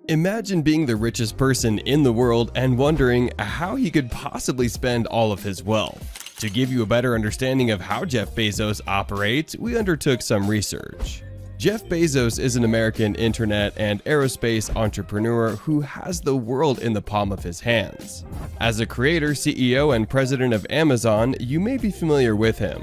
Imagine being the richest person in the world and wondering how he could possibly spend all of his wealth. To give you a better understanding of how Jeff Bezos operates, we undertook some research. Jeff Bezos is an American internet and aerospace entrepreneur who has the world in the palm of his hands. As a creator, CEO, and president of Amazon, you may be familiar with him.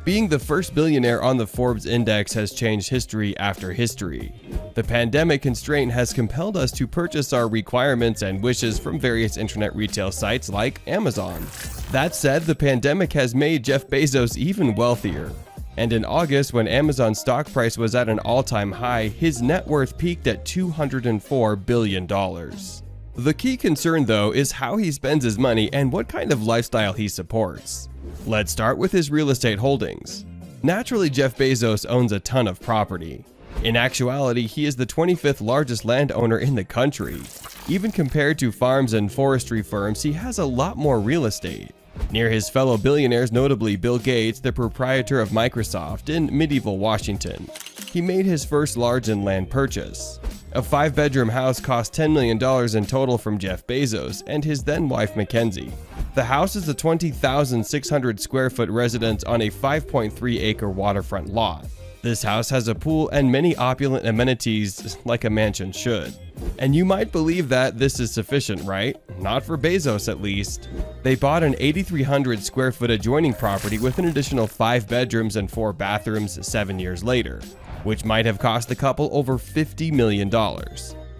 Being the first billionaire on the Forbes index has changed history after history. The pandemic constraint has compelled us to purchase our requirements and wishes from various internet retail sites like Amazon. That said, the pandemic has made Jeff Bezos even wealthier. And in August, when Amazon's stock price was at an all-time high, his net worth peaked at $204 billion. The key concern, though, is how he spends his money and what kind of lifestyle he supports. Let's start with his real estate holdings. Naturally, Jeff Bezos owns a ton of property. In actuality, he is the 25th largest landowner in the country. Even compared to farms and forestry firms, he has a lot more real estate. Near his fellow billionaires, notably Bill Gates, the proprietor of Microsoft in medieval Washington, he made his first large land purchase. A 5-bedroom house cost $10 million in total from Jeff Bezos and his then-wife Mackenzie. The house is a 20,600 square foot residence on a 5.3-acre waterfront lot. This house has a pool and many opulent amenities like a mansion should. And you might believe that this is sufficient, right? Not for Bezos, at least. They bought an 8,300 square foot adjoining property with an additional 5 bedrooms and 4 bathrooms 7 years later, which might have cost the couple over $50 million.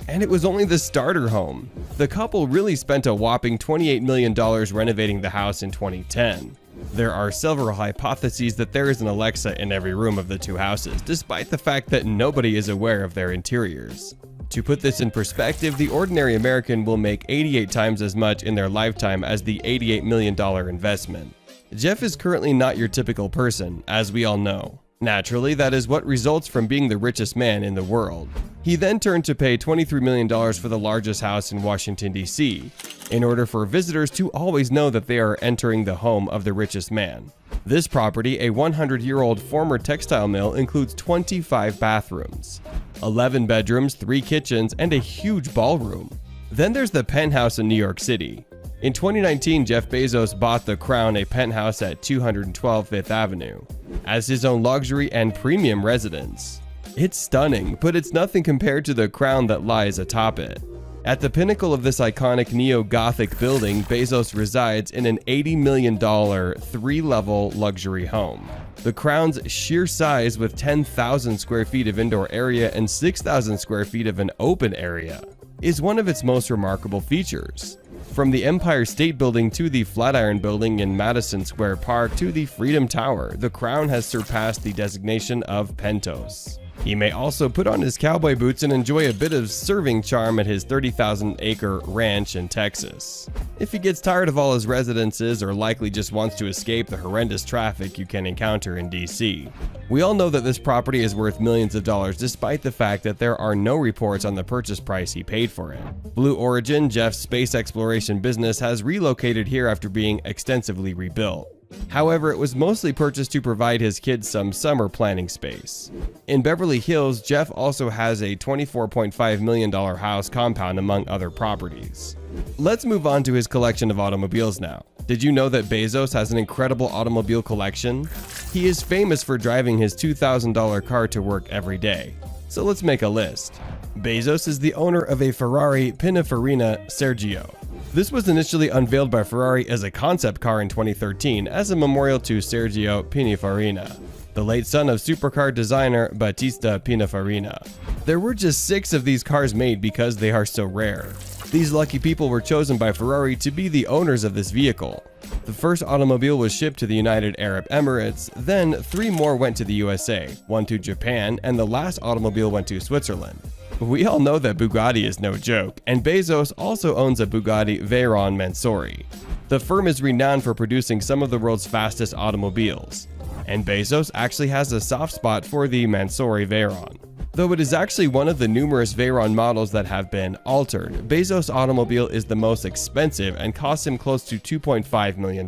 And it was only the starter home. The couple really spent a whopping $28 million renovating the house in 2010. There are several hypotheses that there is an Alexa in every room of the two houses, despite the fact that nobody is aware of their interiors. To put this in perspective, the ordinary American will make 88 times as much in their lifetime as the $88 million investment. Jeff is currently not your typical person, as we all know. Naturally, that is what results from being the richest man in the world. He then turned to pay $23 million for the largest house in Washington, D.C., in order for visitors to always know that they are entering the home of the richest man. This property, a 100-year-old former textile mill, includes 25 bathrooms, 11 bedrooms, 3 kitchens, and a huge ballroom. Then there's the penthouse in New York City. In 2019, Jeff Bezos bought the Crown, a penthouse at 212 Fifth Avenue, as his own luxury and premium residence. It's stunning, but it's nothing compared to the Crown that lies atop it. At the pinnacle of this iconic neo-Gothic building, Bezos resides in an $80 million 3-level luxury home. The Crown's sheer size, with 10,000 square feet of indoor area and 6,000 square feet of an open area, is one of its most remarkable features. From the Empire State Building to the Flatiron Building in Madison Square Park to the Freedom Tower, the Crown has surpassed the designation of Pentos. He may also put on his cowboy boots and enjoy a bit of surfing charm at his 30,000-acre ranch in Texas. If he gets tired of all his residences or likely just wants to escape the horrendous traffic you can encounter in DC. We all know that this property is worth millions of dollars despite the fact that there are no reports on the purchase price he paid for it. Blue Origin, Jeff's space exploration business, has relocated here after being extensively rebuilt. However, it was mostly purchased to provide his kids some summer planning space. In Beverly Hills, Jeff also has a $24.5 million house compound among other properties. Let's move on to his collection of automobiles now. Did you know that Bezos has an incredible automobile collection? He is famous for driving his $2,000 car to work every day. So let's make a list. Bezos is the owner of a Ferrari Pininfarina Sergio. This was initially unveiled by Ferrari as a concept car in 2013 as a memorial to Sergio Pininfarina, the late son of supercar designer Battista Pininfarina. There were just 6 of these cars made because they are so rare. These lucky people were chosen by Ferrari to be the owners of this vehicle. The first automobile was shipped to the United Arab Emirates, then 3 more went to the USA, 1 to Japan, and the last automobile went to Switzerland. We all know that Bugatti is no joke, and Bezos also owns a Bugatti Veyron Mansory. The firm is renowned for producing some of the world's fastest automobiles, and Bezos actually has a soft spot for the Mansory Veyron. Though it is actually one of the numerous Veyron models that have been altered, Bezos' automobile is the most expensive and costs him close to $2.5 million.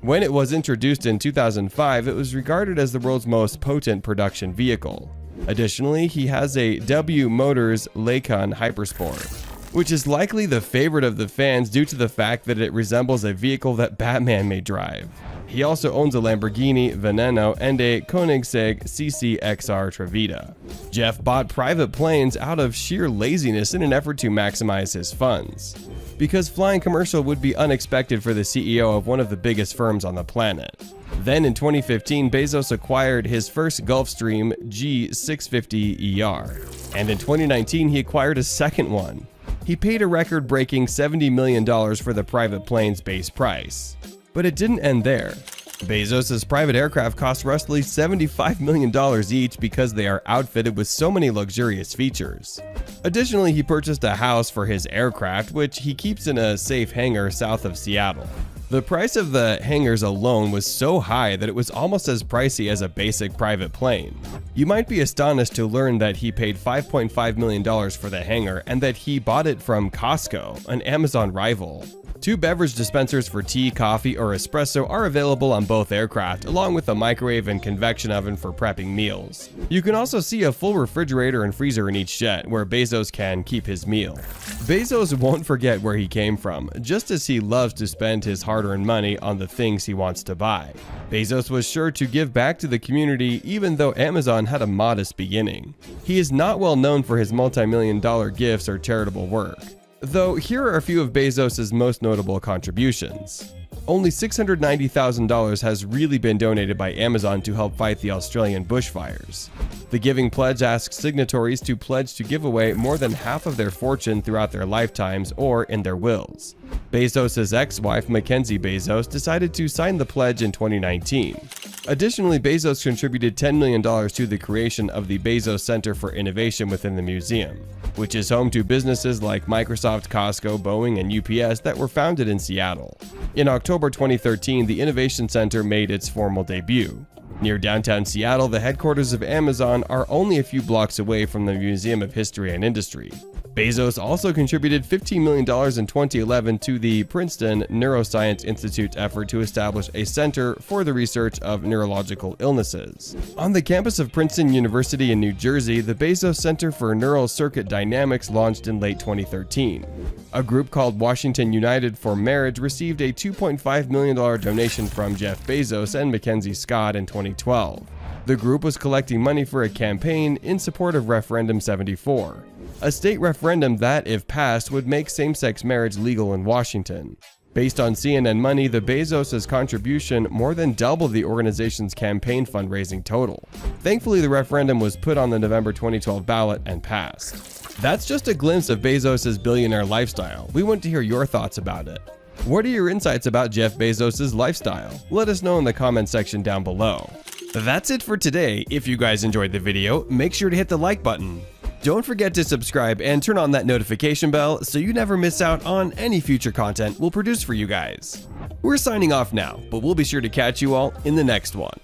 When it was introduced in 2005, it was regarded as the world's most potent production vehicle. Additionally, he has a W Motors Lacon Hypersport, which is likely the favorite of the fans due to the fact that it resembles a vehicle that Batman may drive. He also owns a Lamborghini Veneno and a Koenigsegg CC-XR Trevita. Jeff bought private planes out of sheer laziness in an effort to maximize his funds, because flying commercial would be unexpected for the CEO of one of the biggest firms on the planet. Then in 2015, Bezos acquired his first Gulfstream G650ER, and in 2019 he acquired a second one. He paid a record-breaking $70 million for the private plane's base price. But it didn't end there. Bezos' private aircraft cost roughly $75 million each because they are outfitted with so many luxurious features. Additionally, he purchased a house for his aircraft, which he keeps in a safe hangar south of Seattle. The price of the hangars alone was so high that it was almost as pricey as a basic private plane. You might be astonished to learn that he paid $5.5 million for the hangar and that he bought it from Costco, an Amazon rival. 2 beverage dispensers for tea, coffee, or espresso are available on both aircraft, along with a microwave and convection oven for prepping meals. You can also see a full refrigerator and freezer in each jet, where Bezos can keep his meal. Bezos won't forget where he came from, just as he loves to spend his hard-earned money on the things he wants to buy. Bezos was sure to give back to the community even though Amazon had a modest beginning. He is not well known for his multi-million-dollar gifts or charitable work, though here are a few of Bezos' most notable contributions. Only $690,000 has really been donated by Amazon to help fight the Australian bushfires. The Giving Pledge asks signatories to pledge to give away more than half of their fortune throughout their lifetimes or in their wills. Bezos' ex-wife, Mackenzie Bezos, decided to sign the pledge in 2019. Additionally, Bezos contributed $10 million to the creation of the Bezos Center for Innovation within the museum, which is home to businesses like Microsoft, Costco, Boeing, and UPS that were founded in Seattle. In October 2013, the Innovation Center made its formal debut. Near downtown Seattle, the headquarters of Amazon are only a few blocks away from the Museum of History and Industry. Bezos also contributed $15 million in 2011 to the Princeton Neuroscience Institute's effort to establish a center for the research of neurological illnesses. On the campus of Princeton University in New Jersey, the Bezos Center for Neural Circuit Dynamics launched in late 2013. A group called Washington United for Marriage received a $2.5 million donation from Jeff Bezos and Mackenzie Scott in 2012. The group was collecting money for a campaign in support of Referendum 74, a state referendum that, if passed, would make same-sex marriage legal in Washington. Based on CNN Money, the Bezos' contribution more than doubled the organization's campaign fundraising total. Thankfully, the referendum was put on the November 2012 ballot and passed. That's just a glimpse of Bezos' billionaire lifestyle. We want to hear your thoughts about it. What are your insights about Jeff Bezos' lifestyle? Let us know in the comment section down below. That's it for today. If you guys enjoyed the video, make sure to hit the like button. Don't forget to subscribe and turn on that notification bell so you never miss out on any future content we'll produce for you guys. We're signing off now, but we'll be sure to catch you all in the next one.